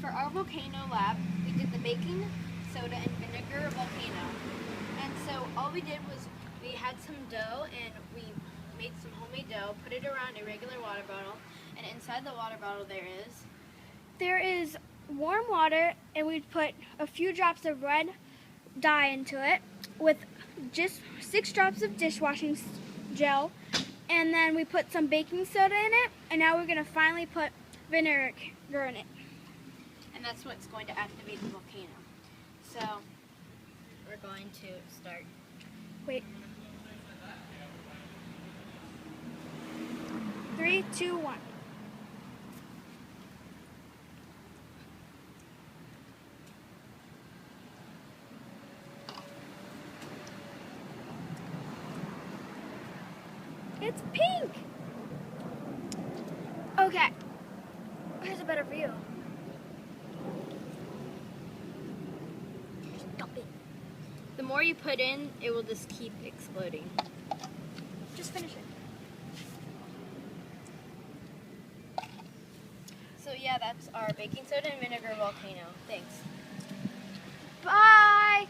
for our volcano lab, we did the baking soda and vinegar volcano. And so all we did was we had some dough and we made some homemade dough, put it around a regular water bottle, and inside the water bottle there is warm water, and we put a few drops of red dye into it with just 6 drops of dishwashing gel, and then we put some baking soda in it, and now we're going to finally put vinegar in it. and that's what's going to activate the volcano. So we're going to start. Wait. 3, 2, 1. It's pink! Okay. Here's a better view. Just dump it. The more you put in, it will just keep exploding. Just finish it. So yeah, that's our baking soda and vinegar volcano. Thanks. Bye!